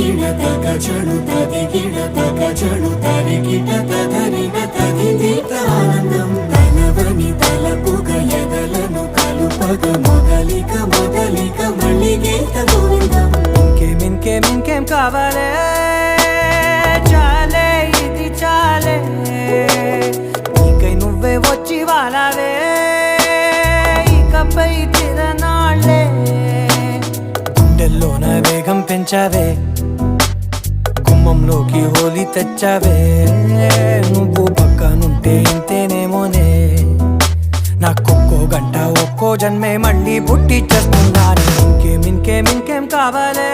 గిడ తగ చడు తది గిడ తగ చడు తరి గిట తదరిన తది దీత ఆనందం తనవని తలపుగ ఎదలను కలుపగ మొదలిక మొదలిక మళ్ళీ గీత గోవిందం ఇంకేం కావాలే చాలే ఇది చాలే నీకై నువ్వే వచ్చి వాలావే ఇకపై తిరనాళ్ళే గుండెల్లోన వేగం పెంచావే గుమ్మంలోకి హోలీ తెచ్చావే నువ్వు పక్కనుంటే ఇంతేనేమోనే నాకొక్కో గంట ఒక్కో జన్మే మళ్ళీ పుట్టి చేస్తున్నాను ఇంకేం కావాలే